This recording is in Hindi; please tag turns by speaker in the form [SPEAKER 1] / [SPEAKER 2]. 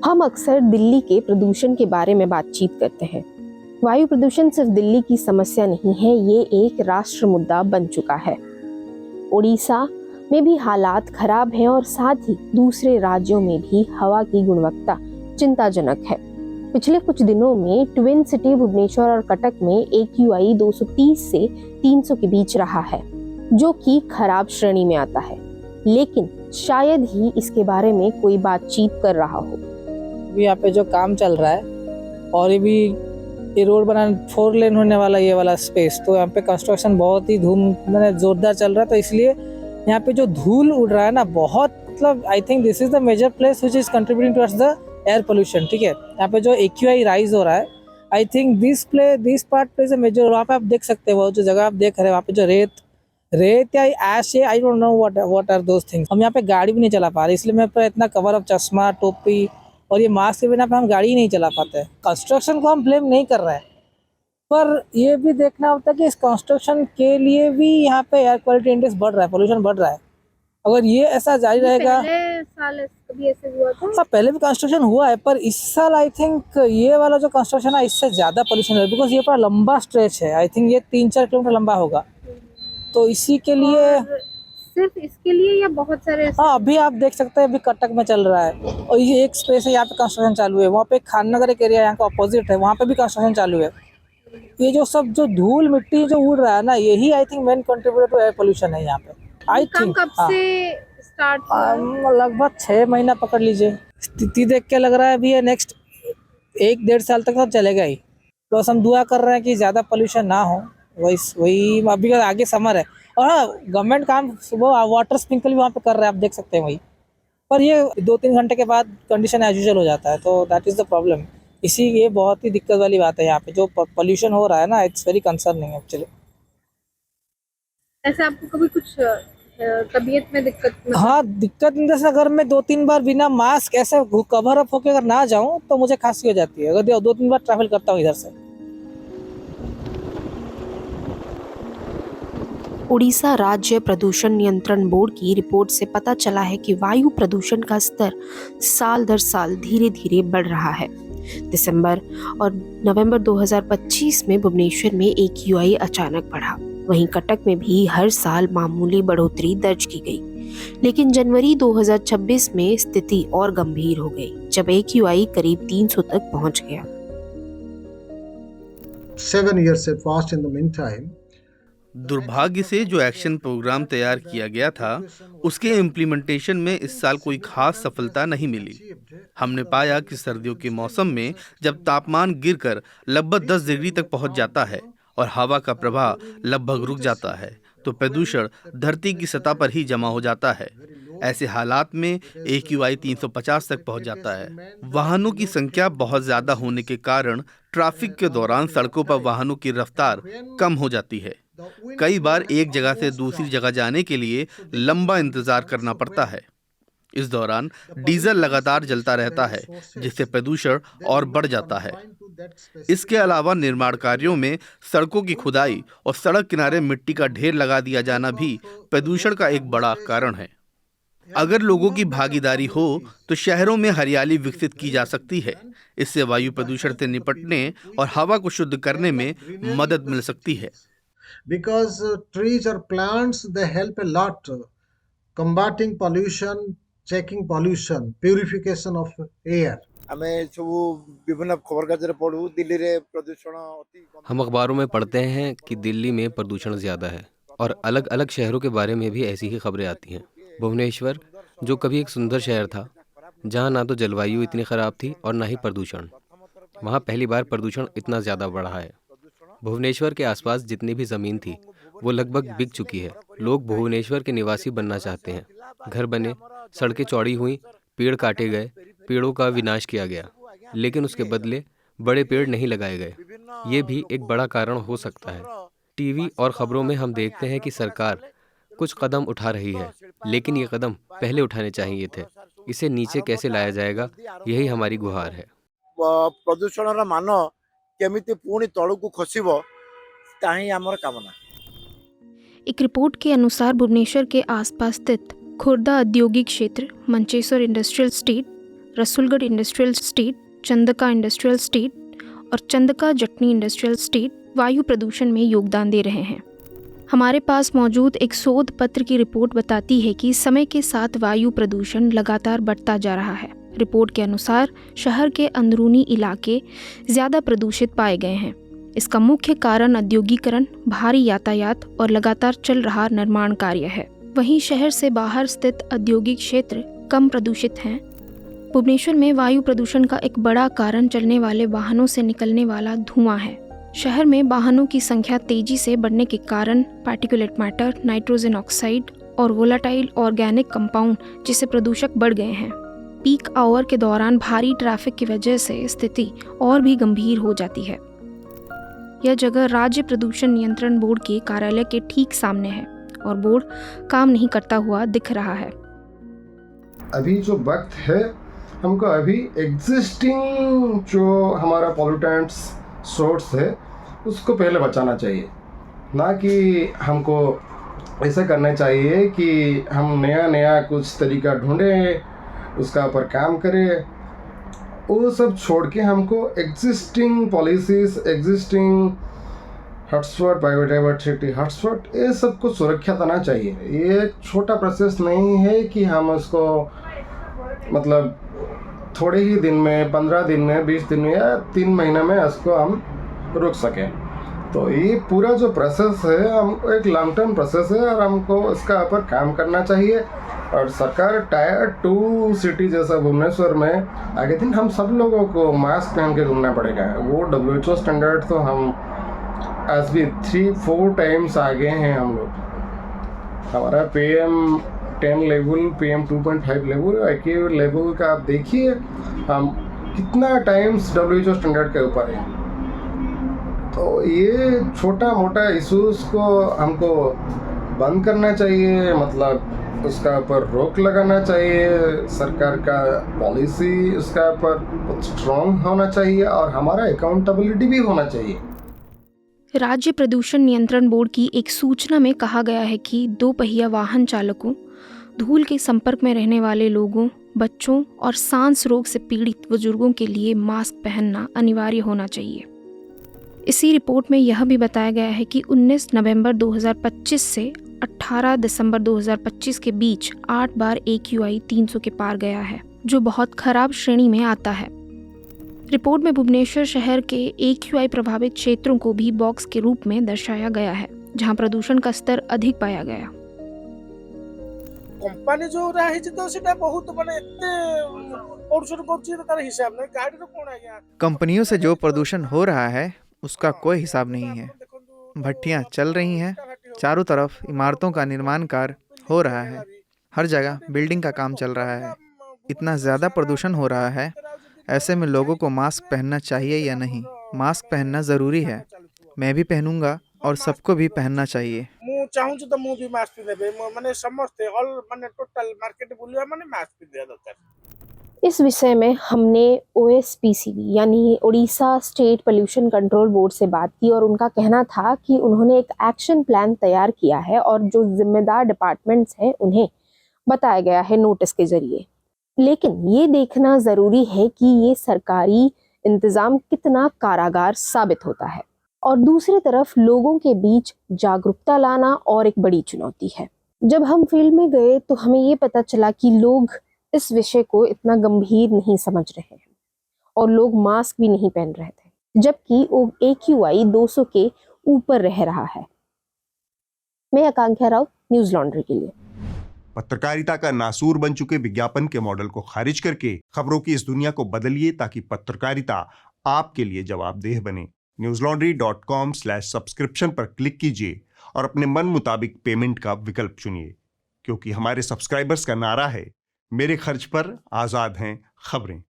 [SPEAKER 1] हम अक्सर दिल्ली के प्रदूषण के बारे में बातचीत करते हैं। वायु प्रदूषण सिर्फ दिल्ली की समस्या नहीं है, ये एक राष्ट्र मुद्दा बन चुका है। उड़ीसा में भी हालात खराब हैं और साथ ही दूसरे राज्यों में भी हवा की गुणवत्ता चिंताजनक है। पिछले कुछ दिनों में ट्विन सिटी भुवनेश्वर और कटक में AQI 230 से 300 के बीच रहा है, जो कि खराब श्रेणी में आता है। लेकिन शायद ही इसके बारे में कोई बातचीत कर रहा हो।
[SPEAKER 2] यहाँ पे जो काम चल रहा है और ये रोड बनाने 4 लेन होने वाला ये वाला स्पेस, तो यहाँ पे कंस्ट्रक्शन बहुत ही जोरदार चल रहा है। तो इसलिए यहाँ पे जो धूल उड़ रहा है ना, बहुत मतलब I think this is the major place which is contributing towards the air pollution. ठीक है, यहाँ पे जो AQI राइज हो रहा है, I think this part plays a major. वहाँ पे आप देख सकते हो जो जगह आप देख रहे हैं, वहाँ पे जो रेत या ऐश है, I don't know what are those things. हम यहाँ पे गाड़ी भी नहीं चला पा रहे, इसलिए मेरे पे इतना कवर अप, चश्मा, टोपी और ये मास्क के बिना पे हम गाड़ी ही नहीं चला पाते। कंस्ट्रक्शन को हम ब्लेम नहीं कर रहे हैं, पर ये भी देखना होता है कि इस कंस्ट्रक्शन के लिए भी यहाँ पे एयर क्वालिटी इंडेक्स बढ़ रहा है, पोल्यूशन बढ़ रहा है। अगर ये ऐसा जारी रहेगा,
[SPEAKER 1] पहले साल कभी ऐसे हुआ था?
[SPEAKER 2] हाँ, पहले भी कंस्ट्रक्शन हुआ है, पर इस साल आई थिंक ये वाला जो कंस्ट्रक्शन है इससे ज़्यादा पोल्यूशन है, बिकॉज ये पूरा लंबा स्ट्रेच है। आई थिंक ये 3-4 किलोमीटर लंबा होगा। तो इसी के लिए,
[SPEAKER 1] सिर्फ इसके लिए या बहुत सारे?
[SPEAKER 2] हाँ, अभी आप देख सकते हैं, अभी कटक में चल रहा है और ये एक स्पेस है, यहाँ पे कंस्ट्रक्शन चालू है। वहाँ पे खान नगर एक एरिया यहाँ का अपोजिट है, वहाँ पे भी कंस्ट्रक्शन चालू है। ये जो सब जो धूल मिट्टी जो उड़ रहा है ना, यही I think main contributor to air pollution है यहाँ पे। आई थिंक
[SPEAKER 1] कब से स्टार्ट हुआ?
[SPEAKER 2] लगभग 6 महीना पकड़ लीजिए। स्थिति देख के लग रहा है अभी ये नेक्स्ट 1-1.5 साल तक तो चलेगा ही। बस हम दुआ कर रहे हैं कि ज़्यादा पोल्यूशन ना हो। वही अभी आगे समर है और हाँ, गवर्नमेंट काम सुबह वाटर स्प्रिंकल भी वहाँ पे कर रहे हैं, आप देख सकते हैं वही। पर ये 2-3 घंटे के बाद कंडीशन एज यूजुअल हो जाता है, तो दैट इज़ द प्रॉब्लम। ये बहुत ही दिक्कत वाली बात है यहाँ पे, जो पोल्यूशन हो रहा है ना, इट्स वेरी कंसर्निंग एक्चुअली।
[SPEAKER 1] ऐसे आपको कभी कुछ तबीयत में दिक्कत?
[SPEAKER 2] हाँ, दिक्कत जैसे अगर मैं 2-3 बार बिना मास्क ऐसे कवर अप होकर अगर ना जाऊँ तो मुझे खांसी हो जाती है, अगर 2-3 बार ट्रैवल करता हूँ इधर से।
[SPEAKER 1] उड़ीसा राज्य प्रदूषण नियंत्रण बोर्ड की रिपोर्ट से पता चला है कि वायु प्रदूषण का स्तर साल दर साल धीरे धीरे बढ़ रहा है। दिसंबर और नवंबर 2025 में भुवनेश्वर में AQI अचानक बढ़ा। वहीं कटक में भी हर साल मामूली बढ़ोतरी दर्ज की गई, लेकिन जनवरी 2026 में स्थिति और गंभीर हो गई, जब AQI करीब 300 तक पहुंच गया।
[SPEAKER 3] 7 years had passed in the meantime.
[SPEAKER 4] दुर्भाग्य से जो एक्शन प्रोग्राम तैयार किया गया था, उसके इम्प्लीमेंटेशन में इस साल कोई खास सफलता नहीं मिली। हमने पाया कि सर्दियों के मौसम में जब तापमान गिरकर लगभग 10 डिग्री तक पहुंच जाता है और हवा का प्रवाह लगभग रुक जाता है, तो प्रदूषण धरती की सतह पर ही जमा हो जाता है। ऐसे हालात में AQI 350 तक पहुंच जाता है। वाहनों की संख्या बहुत ज्यादा होने के कारण ट्रैफिक के दौरान सड़कों पर वाहनों की रफ्तार कम हो जाती है। कई बार एक जगह से दूसरी जगह जाने के लिए लंबा इंतजार करना पड़ता है। इस दौरान डीजल लगातार जलता रहता है, जिससे प्रदूषण और बढ़ जाता है। इसके अलावा निर्माण कार्यों में सड़कों की खुदाई और सड़क किनारे मिट्टी का ढेर लगा दिया जाना भी प्रदूषण का एक बड़ा कारण है। अगर लोगों की भागीदारी हो तो शहरों में हरियाली विकसित की जा सकती है। इससे वायु प्रदूषण से निपटने और हवा को शुद्ध करने में मदद मिल सकती है।
[SPEAKER 3] Because trees or plants, they help a lot combating pollution, checking pollution, purification of air.
[SPEAKER 5] ଆମେ ସବୁ ବିଭିନ୍ନ ଖବରକାଗଜରେ ପଢୁ ଦିଲ୍ଲୀରେ ପ୍ରଦୂଷଣ ଅତି
[SPEAKER 6] हम अखबारों में पढ़ते हैं कि दिल्ली में प्रदूषण ज़्यादा है और अलग अलग शहरों के बारे में भी ऐसी ही खबरें आती हैं। भुवनेश्वर, जो कभी एक सुंदर शहर था, जहां ना तो जलवायु इतनी ख़राब थी और ना ही प्रदूषण, वहां पहली बार प्रदूषण इतना ज़्यादा बढ़ा है। भुवनेश्वर के आसपास जितनी भी ज़मीन थी वो लगभग बिक चुकी है। लोग भुवनेश्वर के निवासी बनना चाहते हैं। घर बने, सड़कें चौड़ी हुई, पेड़ काटे गए, पेड़ों का विनाश किया गया, लेकिन उसके बदले बड़े पेड़ नहीं लगाए गए। ये भी एक बड़ा कारण हो सकता है। टीवी और खबरों में हम देखते हैं कि सरकार कुछ कदम उठा रही है, लेकिन ये कदम पहले उठाने चाहिए थे। इसे नीचे कैसे लाया जाएगा, यही हमारी गुहार है।
[SPEAKER 5] ପ୍ରଦୂଷଣର ମାନ କେମିତି ପୁଣି ତଳକୁ ଖସିବ ତାହା ହିଁ ଆମର କାମନା।
[SPEAKER 7] एक रिपोर्ट के अनुसार भुवनेश्वर के आसपास स्थित खुर्दा औद्योगिक क्षेत्र, Mancheswar industrial state, Rasulgarh industrial state, Chandaka industrial state और चंदका जटनी इंडस्ट्रियल स्टेट वायु प्रदूषण में योगदान दे रहे हैं। हमारे पास मौजूद एक शोध पत्र की रिपोर्ट बताती है कि समय के साथ वायु प्रदूषण लगातार बढ़ता जा रहा है। रिपोर्ट के अनुसार शहर के अंदरूनी इलाके ज़्यादा प्रदूषित पाए गए हैं। इसका मुख्य कारण औद्योगिकरण, भारी यातायात और लगातार चल रहा निर्माण कार्य है। वहीं शहर से बाहर स्थित औद्योगिक क्षेत्र कम प्रदूषित हैं। भुवनेश्वर में वायु प्रदूषण का एक बड़ा कारण चलने वाले वाहनों से निकलने वाला धुआं है। शहर में वाहनों की संख्या तेजी से बढ़ने के कारण पार्टिकुलेट मैटर, नाइट्रोजन ऑक्साइड और वोलाटाइल ऑर्गेनिक कंपाउंड जैसे प्रदूषक बढ़ गए हैं। पीक आवर के दौरान भारी ट्रैफिक की वजह से स्थिति और भी गंभीर हो जाती है। यह जगह राज्य प्रदूषण नियंत्रण बोर्ड के कार्यालय के ठीक सामने है और बोर्ड काम नहीं करता हुआ दिख रहा है।
[SPEAKER 8] अभी जो वक्त है, हमको अभी एग्जिस्टिंग जो हमारा पॉल्यूटेंट्स सोर्स है उसको पहले बचाना चाहिए, ना कि हमको ऐसा करना चाहिए कि हम नया कुछ तरीका ढूंढें, उसका ऊपर काम करें। वो सब छोड़ के हमको existing policies, existing hotspot, biodiversity hotspot, ये सबको सुरक्षा देना चाहिए। ये एक छोटा प्रोसेस नहीं है कि हम उसको मतलब थोड़े ही दिन में, 15 दिन में, 20 दिन में या 3 महीने में इसको हम रोक सकें। तो ये पूरा जो प्रोसेस है, हम एक लॉन्ग टर्म प्रोसेस है और हमको इसका ऊपर काम करना चाहिए। और सरकार टायर 2 सिटी जैसा भुवनेश्वर में आगे दिन हम सब लोगों को मास्क पहन के घूमना पड़ेगा। वो WHO स्टैंडर्ड तो हम आज भी 3-4 टाइम्स आगे हैं हम लोग। हमारा PM10 level, PM 2.5 level, IQ level का आप देखिए, हम कितना टाइम्स WHO स्टैंडर्ड के ऊपर है। तो ये छोटा मोटा इश्यूज़ को हमको बंद करना चाहिए, मतलब उसका ऊपर रोक लगाना चाहिए। सरकार का पॉलिसी उसका ऊपर स्ट्रॉन्ग होना चाहिए और हमारा अकाउंटेबिलिटी भी होना चाहिए।
[SPEAKER 7] राज्य प्रदूषण नियंत्रण बोर्ड की एक सूचना में कहा गया है कि 2 पहिया वाहन चालकों, धूल के संपर्क में रहने वाले लोगों, बच्चों और सांस रोग से पीड़ित बुजुर्गों के लिए मास्क पहनना अनिवार्य होना चाहिए। इसी रिपोर्ट में यह भी बताया गया है कि 19 नवंबर 2025 से 18 दिसंबर 2025 के बीच 8 बार AQI 300 के पार गया है, जो बहुत खराब श्रेणी में आता है। रिपोर्ट में भुवनेश्वर शहर के AQI प्रभावित क्षेत्रों को भी बॉक्स के रूप में दर्शाया गया है, जहां प्रदूषण का स्तर अधिक पाया गया।
[SPEAKER 5] कंपनी जो रही तो सेटा बहुत माने एते प्रदूषण करछि तो तार हिसाब नहीं, गाड़ी तो कोन है यार।
[SPEAKER 9] कंपनियों से जो प्रदूषण हो रहा है उसका कोई हिसाब नहीं है। भट्टियां चल रही हैं, चारों तरफ इमारतों का निर्माण कार्य हो रहा है, हर जगह बिल्डिंग का काम चल रहा है। इतना ज़्यादा प्रदूषण हो रहा है, ऐसे में लोगों को मास्क पहनना चाहिए या नहीं? मास्क पहनना ज़रूरी है, मैं भी पहनूंगा और सबको भी पहनना चाहिए।
[SPEAKER 5] मु चाहूँ तो मु भी मास्क पिनेबे, माने समस्त ऑल माने टोटल मार्केट बुलिया माने मास्क पिने दरकार।
[SPEAKER 1] इस विषय में हमने OSPCB यानी Orissa state pollution control board से बात की और उनका कहना था कि उन्होंने एक एक्शन प्लान तैयार किया है और जो जिम्मेदार डिपार्टमेंट्स हैं उन्हें बताया गया है नोटिस के जरिए। लेकिन ये देखना ज़रूरी है कि ये सरकारी इंतज़ाम कितना कारागार साबित होता है। और दूसरी तरफ लोगों के बीच जागरूकता लाना और एक बड़ी चुनौती है। जब हम फील्ड में गए तो हमें ये पता चला कि लोग इस विषय को इतना गंभीर नहीं समझ रहे हैं और लोग मास्क भी नहीं पहन रहे थे, जबकि AQI 200 के ऊपर रह रहा है। मैं आकांक्षा राव, न्यूज़ लॉन्ड्री के लिए।
[SPEAKER 10] पत्रकारिता का नासूर बन चुके विज्ञापन के मॉडल को खारिज करके खबरों की इस दुनिया को बदलिए ताकि पत्रकारिता आपके लिए जवाबदेह बने। newslaundry.com/subscription पर क्लिक कीजिए और अपने मन मुताबिक पेमेंट का विकल्प चुनिए, क्योंकि हमारे सब्सक्राइबर्स का नारा है, मेरे खर्च पर आजाद हैं खबरें।